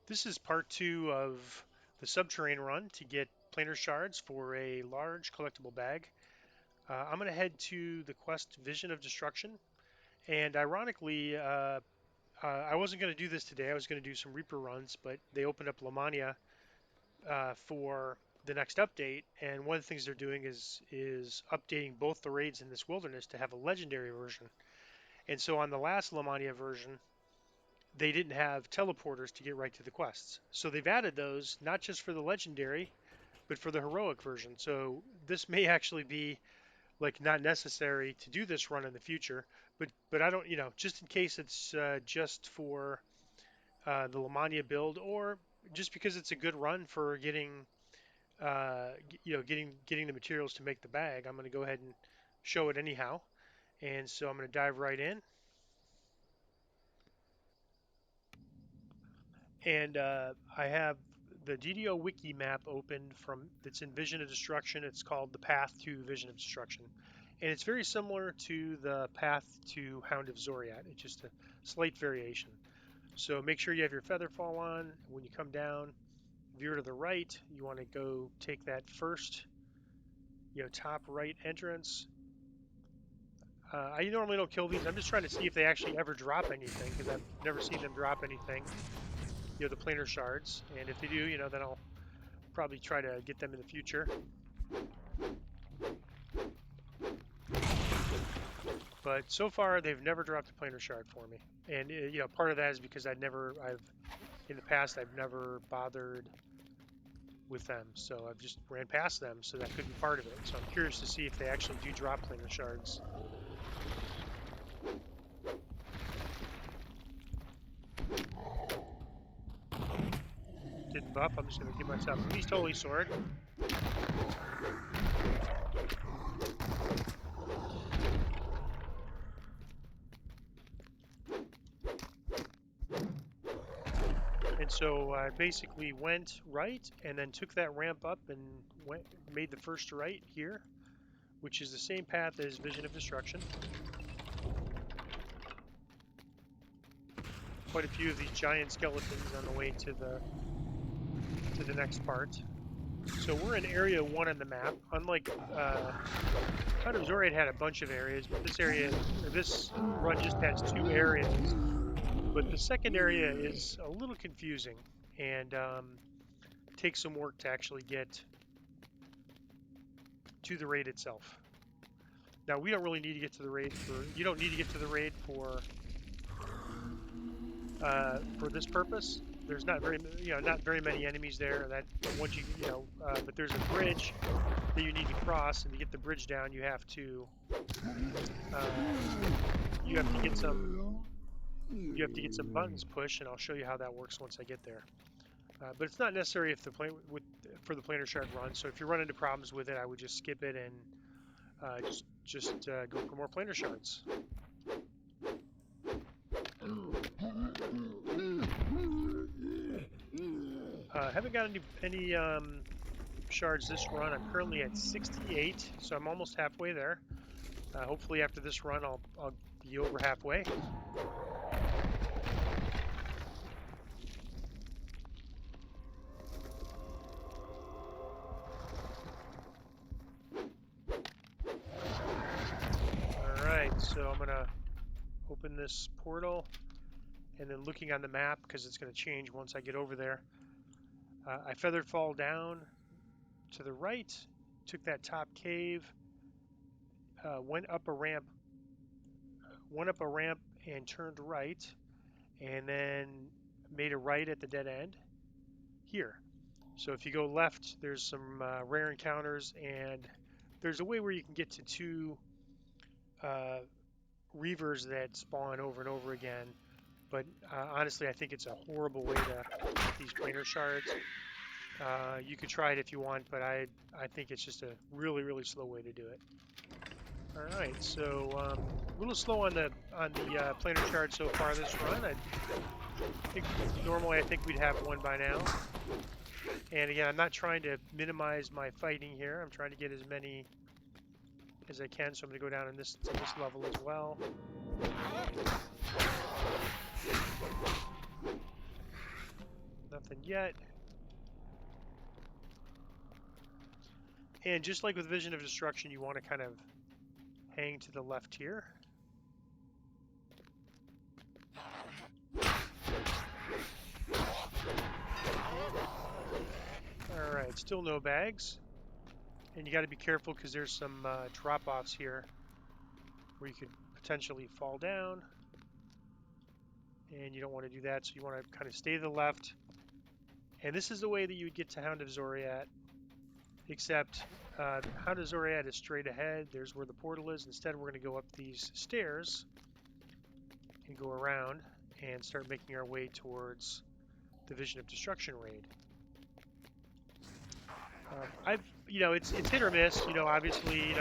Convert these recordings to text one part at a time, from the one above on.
This is part two of the Subterrane run to get planar shards for a large collectible bag. I'm going to head to the quest Vision of Destruction, and ironically, I wasn't going to do this today. I was going to do some Reaper runs, but they opened up Lamania for the next update, and one of the things they're doing is updating both the raids in this wilderness to have a legendary version. And so on the last Lamania version, they didn't have teleporters to get right to the quests. So they've added those not just for the legendary, but for the heroic version. So this may actually be like not necessary to do this run in the future, but I don't, just in case it's just for the Lamania build, or just because it's a good run for getting, getting the materials to make the bag, I'm going to go ahead and show it anyhow. And so I'm going to dive right in. And I have the DDO wiki map opened from that's in Vision of Destruction. It's called the Path to Vision of Destruction, and it's very similar to the Path to Hound of Zoriat. It's just a slight variation. So make sure you have your feather fall on. When you come down, veer to the right. You want to go take that first, top right entrance. I normally don't kill these. I'm just trying to see if they actually ever drop anything because I've never seen them drop anything. The planar shards, and if they do, then I'll probably try to get them in the future. But so far, they've never dropped a planar shard for me, and part of that is because in the past I've never bothered with them, so I've just ran past them. So that could be part of it. So I'm curious to see if they actually do drop planar shards. Didn't buff. I'm just going to give myself at least Holy Sword. And so I basically went right and then took that ramp up and made the first right here, which is the same path as Vision of Destruction. Quite a few of these giant skeletons on the way to the next part. So we're in area 1 on the map. Unlike Hound of Zoriat had a bunch of areas, but this run just has 2 areas. But the second area is a little confusing and takes some work to actually get to the raid itself. Now we don't really need to get to the raid you don't need to get to the raid for this purpose. There's not very many enemies there. That once but there's a bridge that you need to cross, and to get the bridge down, you have to get some buttons pushed, and I'll show you how that works once I get there. But it's not necessary for the planar shard run. So if you run into problems with it, I would just skip it and just go for more planar shards. Haven't got any shards this run. I'm currently at 68, so I'm almost halfway there. Hopefully after this run, I'll be over halfway. Alright, so I'm going to open this portal, and then looking on the map, because it's going to change once I get over there. I feathered fall down to the right, took that top cave, went up a ramp and turned right, and then made a right at the dead end here. So if you go left, there's some rare encounters, and there's a way where you can get to 2 reavers that spawn over and over again. But honestly, I think it's a horrible way to get these planar shards. You could try it if you want, but I think it's just a really, really slow way to do it. All right, so a little slow on the planar shard so far this run. I think normally we'd have 1 by now. And again, I'm not trying to minimize my fighting here. I'm trying to get as many as I can, so I'm going to go down to this level as well. happened yet. And just like with Vision of Destruction, you want to kind of hang to the left here. Alright, still no bags. And you got to be careful because there's some drop-offs here where you could potentially fall down. And you don't want to do that, so you want to kind of stay to the left. And this is the way that you would get to Hound of Zoriat, except Hound of Zoriat is straight ahead. There's where the portal is. Instead, we're going to go up these stairs and go around and start making our way towards the Vision of Destruction raid. It's hit or miss. Obviously,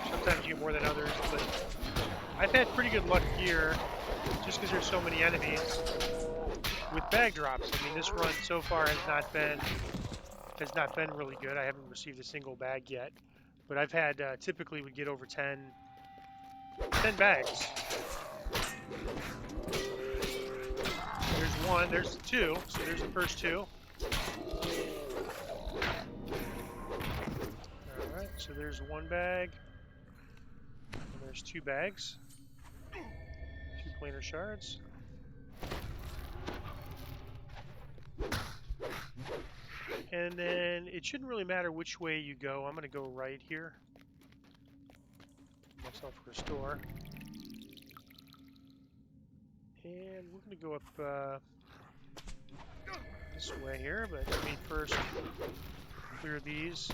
sometimes you get more than others, but I've had pretty good luck here, just because there's so many enemies with bag drops. I mean, this run so far has not been really good. I haven't received a single bag yet, but I've had typically would get over 10 bags. There's one, there's two, so there's the first two. Alright, so there's one bag, and there's two bags. Two planar shards. And then it shouldn't really matter which way you go. I'm going to go right here. Myself restore. And we're going to go up this way here, but let me first clear these.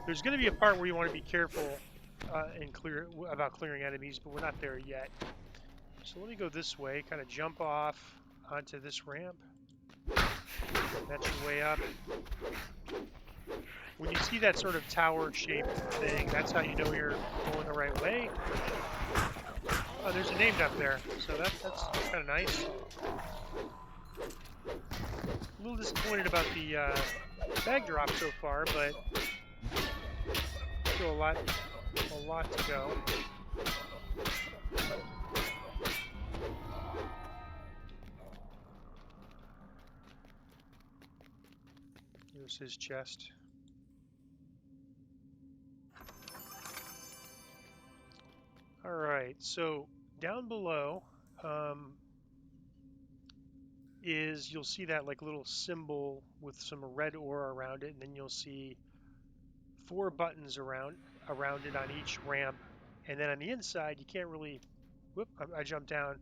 There's going to be a part where you want to be careful about clearing enemies, but we're not there yet. So let me go this way, kind of jump off onto this ramp. That's your way up. When you see that sort of tower-shaped thing, that's how you know you're going the right way. Oh, there's a name up there, so that's kind of nice. A little disappointed about the bag drop so far, but still a lot to go. Here's his chest. Alright, so down below you'll see that like little symbol with some red aura around it, and then you'll see 4 buttons around it on each ramp. And then on the inside, you can't really, I jumped down.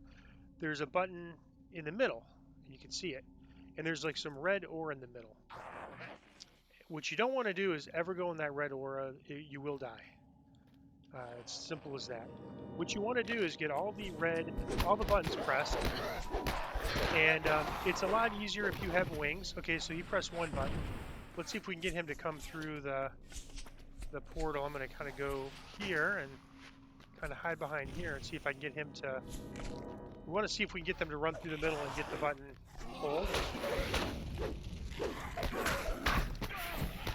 There's a button in the middle, you can see it. And there's like some red aura in the middle. What you don't want to do is ever go in that red aura, you will die. It's simple as that. What you want to do is get all the buttons pressed. And it's a lot easier if you have wings. Okay, so you press one button. Let's see if we can get him to come through the portal. I'm going to kind of go here and kind of hide behind here and see if I can get him to... We want to see if we can get them to run through the middle and get the button pulled.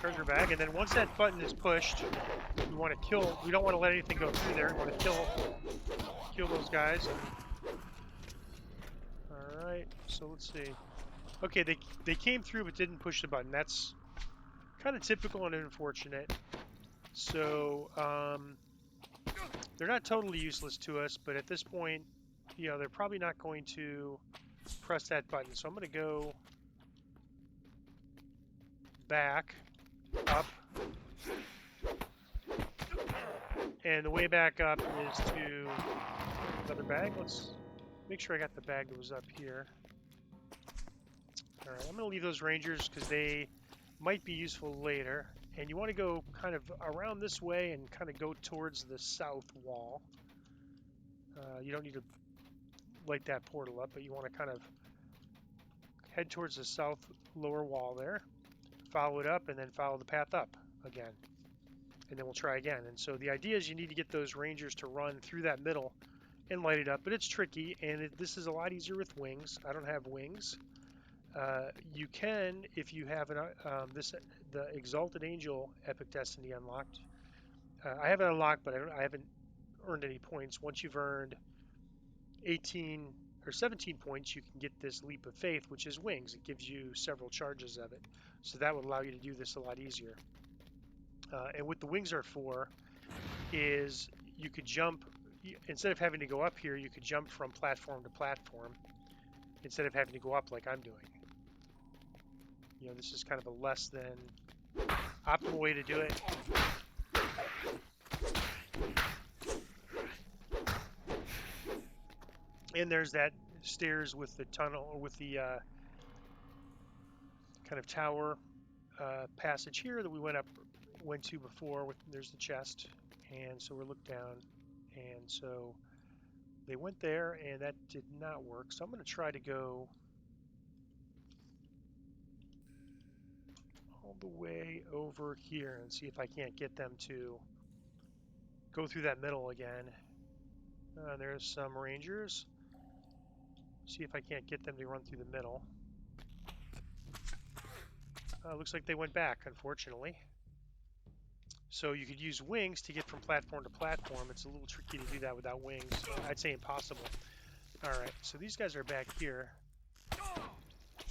Treasure bag, and then once that button is pushed, we want to kill. We don't want to let anything go through there. We want to kill those guys. All right, so let's see. Okay, they came through but didn't push the button. That's kind of typical and unfortunate. So they're not totally useless to us, but at this point, they're probably not going to press that button. So I'm going to go back, up, and the way back up is to another bag. Let's make sure I got the bag that was up here. Alright, I'm going to leave those rangers because they might be useful later. And you want to go kind of around this way and kind of go towards the south wall. You don't need to light that portal up, but you want to kind of head towards the south lower wall there. Follow it up, and then follow the path up again. And then we'll try again. And so the idea is you need to get those rangers to run through that middle and light it up. But it's tricky, and this is a lot easier with wings. I don't have wings. You can, if you have the Exalted Angel Epic Destiny unlocked. I have it unlocked, but I haven't earned any points. Once you've earned or 17 points, you can get this Leap of Faith, which is wings. It gives you several charges of it. So that would allow you to do this a lot easier. And what the wings are for is you could jump, instead of having to go up here, you could jump from platform to platform instead of having to go up like I'm doing. You know, this is kind of a less than optimal way to do it. And there's that stairs with the tunnel, or with the kind of tower passage here that we went to before. There's the chest, and so we're looked down, and so they went there, and that did not work. So I'm going to try to go all the way over here and see if I can't get them to go through that middle again. There's some rangers. See if I can't get them to run through the middle. Looks like they went back, unfortunately. So you could use wings to get from platform to platform. It's a little tricky to do that without wings. I'd say impossible. All right, so these guys are back here.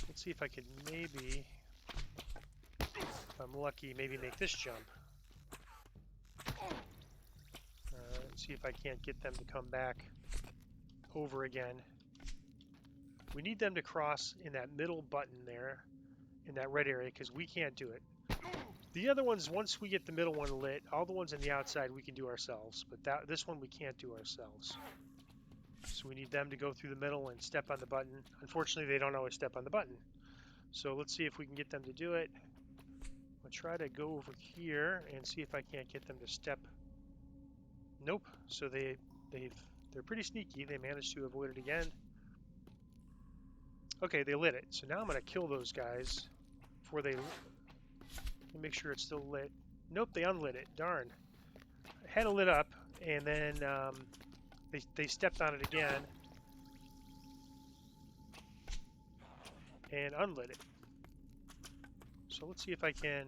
Let's see if I could maybe, if I'm lucky, maybe make this jump. See if I can't get them to come back over again. We need them to cross in that middle button there, in that red area, because we can't do it. The other ones, once we get the middle one lit, all the ones on the outside we can do ourselves, but this one we can't do ourselves. So we need them to go through the middle and step on the button. Unfortunately, they don't always step on the button. So let's see if we can get them to do it. I'll try to go over here and see if I can't get them to step. Nope. So they're pretty sneaky. They managed to avoid it again. Okay, they lit it. So now I'm going to kill those guys before they... Let me make sure it's still lit. Nope, they unlit it. Darn. I had it lit up, and then they stepped on it again and unlit it. So let's see if I can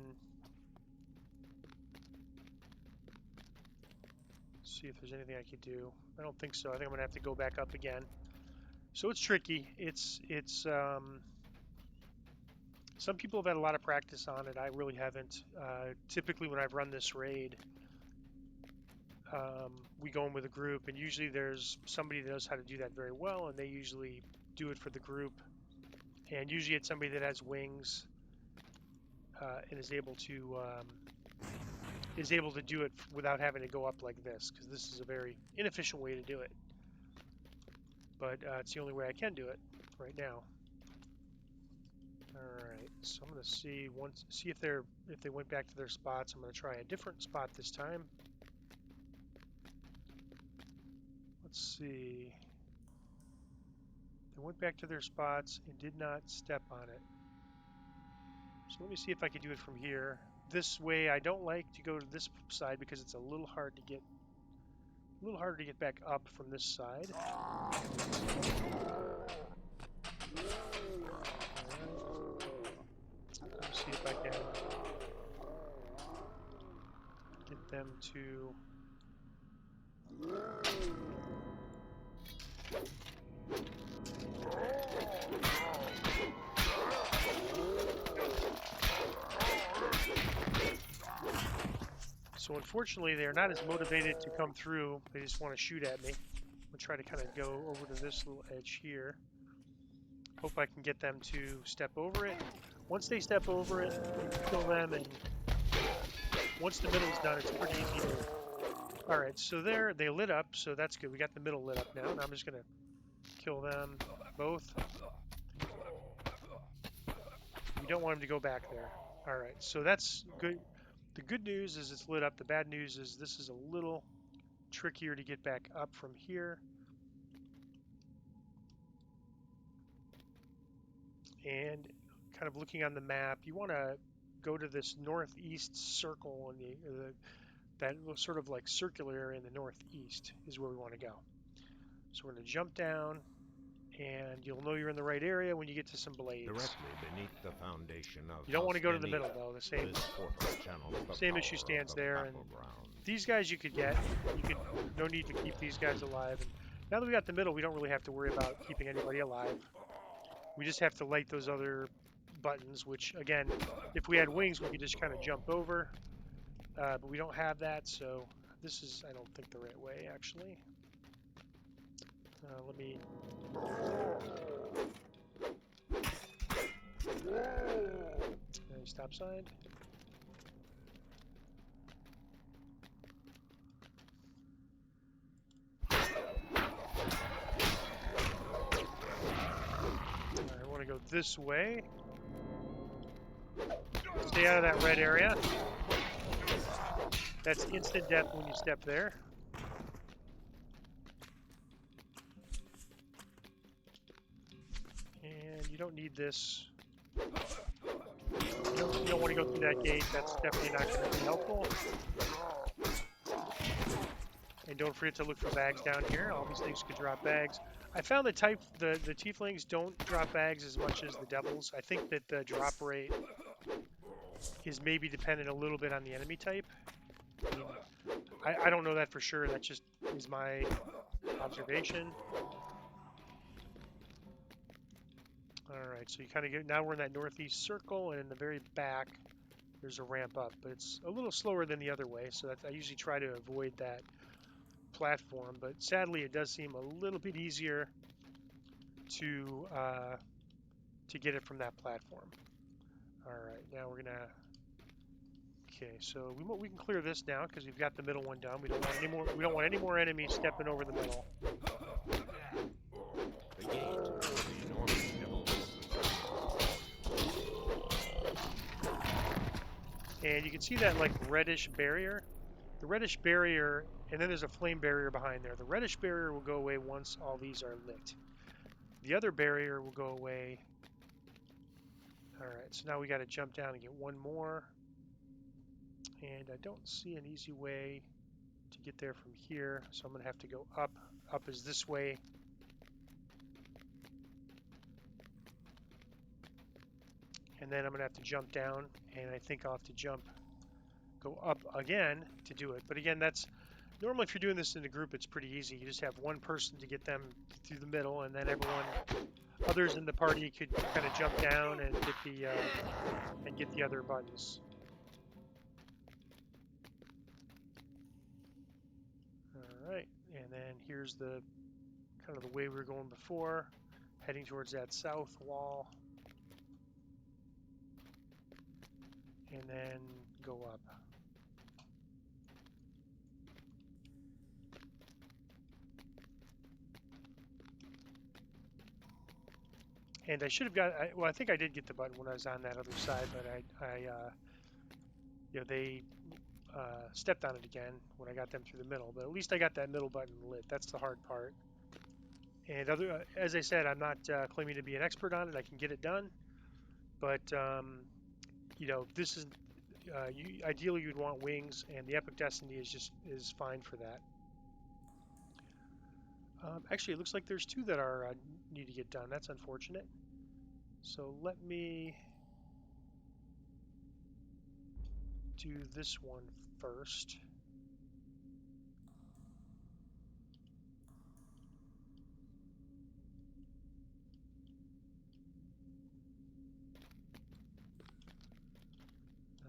see if there's anything I could do. I don't think so. I think I'm gonna have to go back up again. So it's tricky. It's some people have had a lot of practice on it. I really haven't. Typically when I've run this raid, we go in with a group, and usually there's somebody that knows how to do that very well, and they usually do it for the group. And usually it's somebody that has wings and is able to do it without having to go up like this, because this is a very inefficient way to do it. But it's the only way I can do it right now. All right, so I'm going to see if they went back to their spots. I'm going to try a different spot this time. Let's see. They went back to their spots and did not step on it. So let me see if I can do it from here. This way, I don't like to go to this side because it's a little hard to get back up from this side. Let me see if I can get them to... So unfortunately, they're not as motivated to come through. They just want to shoot at me. I'm going to try to kind of go over to this little edge here. Hope I can get them to step over it. Once they step over it, kill them, and once the middle's done, it's pretty easy to... Alright, so they lit up, so that's good. We got the middle lit up now, and I'm just going to kill them both. We don't want them to go back there. Alright, so that's good. The good news is it's lit up. The bad news is this is a little trickier to get back up from here. And kind of looking on the map, you want to go to this northeast circle, and that sort of like circular area in the northeast is where we want to go. So we're going to jump down, and you'll know you're in the right area when you get to some blades. Directly beneath the foundation of you don't want to go to the middle, though. The same issue stands there. And these guys you could get. No need to keep these guys alive. And Now that we got the middle, we don't really have to worry about keeping anybody alive. We just have to light those other buttons, which, again, if we had wings, we could just kind of jump over. But we don't have that, so this is, I don't think, the right way, actually. Let me... Stop sign. I want to go this way. Stay out of that red area. That's instant death when you step there. And you don't need this. You don't want to go through that gate. That's definitely not going to be helpful. And don't forget to look for bags down here. All these things could drop bags. I found the tieflings don't drop bags as much as the devils. I think that the drop rate is maybe dependent a little bit on the enemy type. I don't know that for sure. That just is my observation. Alright, so you kind of get, now we're in that northeast circle, and in the very back there's a ramp up, but it's a little slower than the other way, so that's, I usually try to avoid that platform, but sadly it does seem a little bit easier to get it from that platform. Alright, now we're gonna, okay, so we can clear this now because we've got the middle one done. We don't want any more enemies stepping over the middle. The gate to the enormous devil. And you can see that like reddish barrier. The reddish barrier, and then there's a flame barrier behind there. The reddish barrier will go away once all these are lit. The other barrier will go away. Alright, so now we got to jump down and get one more. And I don't see an easy way to get there from here, so I'm going to have to go up. Up is this way. And then I'm going to have to jump down, and I think I'll have to go up again to do it. But again, that's normally if you're doing this in a group, it's pretty easy. You just have one person to get them through the middle, and then others in the party could kind of jump down and get the other buttons. All right, and then here's the kind of the way we were going before, heading towards that south wall. And then go up. And I should have got, well, I think I did get the button when I was on that other side, but you know, they stepped on it again when I got them through the middle. But at least I got that middle button lit. That's the hard part. And as I said, I'm not claiming to be an expert on it. I can get it done, but you know, this is ideally you'd want wings, and the Epic Destiny is fine for that. Actually, it looks like there's two that are need to get done. That's unfortunate. So let me do this one first.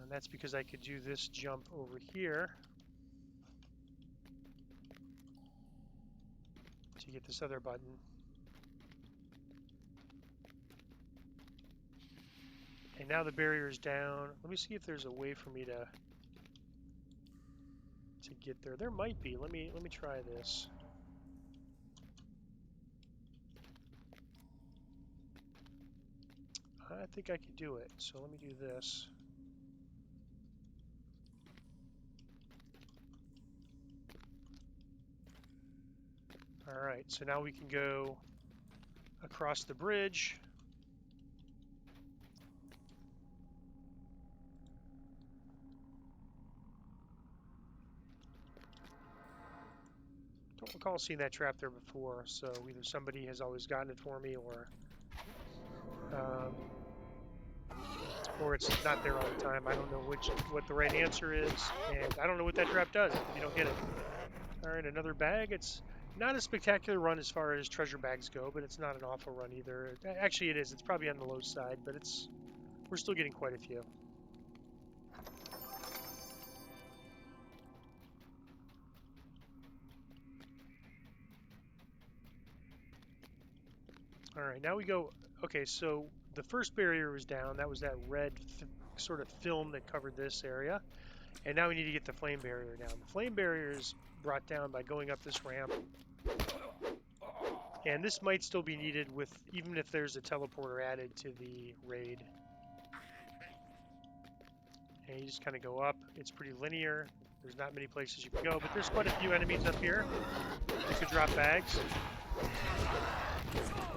And that's because I could do this jump over here to get this other button. And now the barrier is down. Let me see if there's a way for me to get there. There might be. Let me try this. I think I could do it. So let me do this. All right, so now we can go across the bridge. Don't recall seeing that trap there before, so either somebody has always gotten it for me, or it's not there all the time. I don't know what the right answer is, and I don't know what that trap does if you don't get it. All right, another bag. It's Not a spectacular run as far as treasure bags go, but it's not an awful run either. Actually, it is. It's probably on the low side, but we're still getting quite a few. All right, now we go. Okay, so the first barrier was down. That was that red sort of film that covered this area. And now we need to get the flame barrier down. The flame barrier is brought down by going up this ramp. And this might still be needed with even if there's a teleporter added to the raid. And you just kind of go up. It's pretty linear. There's not many places you can go, but there's quite a few enemies up here that could drop bags.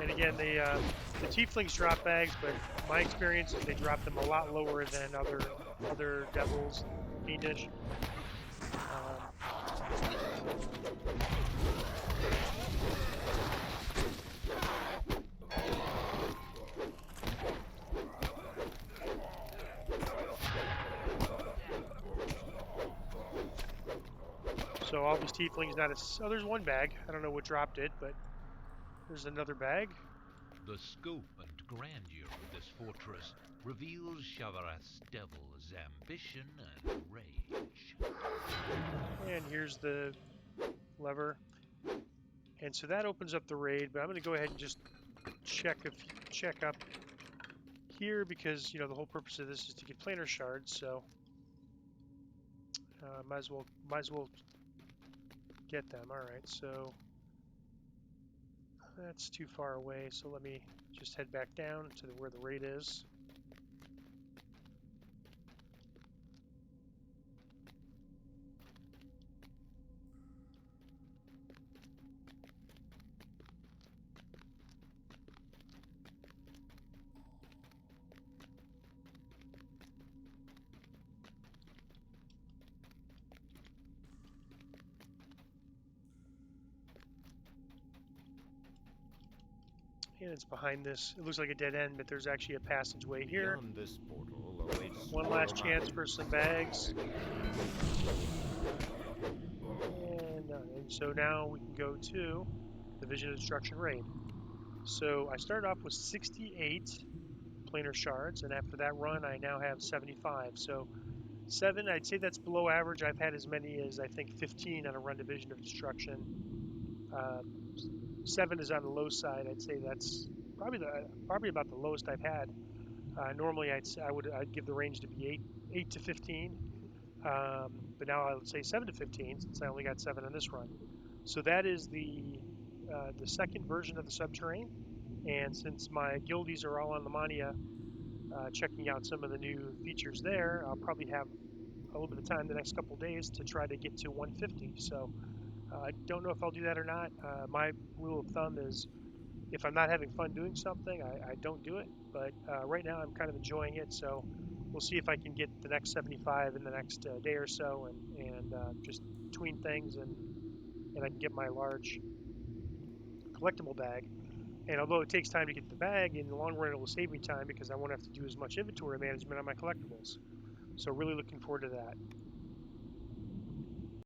And again, the tieflings drop bags, but my experience is they drop them a lot lower than other devils, fiendish. So all these tieflings not as... Oh, there's one bag. I don't know what dropped it, but there's another bag. The scope and grandeur of this fortress reveals Shavaras' devil's ambition and rage. And here's the lever. And so that opens up the raid, but I'm going to go ahead and just check up here because, you know, the whole purpose of this is to get planar shards, so might as well get them. All right, so that's too far away, so let me just head back down to where the raid is. And it's behind this. It looks like a dead end, but there's actually a passageway here. Beyond this portal awaits One last chance for some bags. And so now we can go to the Vision of Destruction raid. So I started off with 68 planar shards, and after that run, I now have 75. So 7, I'd say that's below average. I've had as many as I think 15 on a run to Vision of Destruction. 7 is on the low side. I'd say that's probably about the lowest I've had. Normally, I'd give the range to be 8 to 15, but now I would say 7 to 15 since I only got 7 on this run. So that is the second version of the Subterrane, and since my guildies are all on Lamania, checking out some of the new features there, I'll probably have a little bit of time the next couple days to try to get to 150. So I don't know if I'll do that or not. My rule of thumb is if I'm not having fun doing something, I don't do it. But right now I'm kind of enjoying it, so we'll see if I can get the next 75 in the next day or so, and just tween things, and I can get my large collectible bag. And although it takes time to get the bag, in the long run it will save me time because I won't have to do as much inventory management on my collectibles. So really looking forward to that.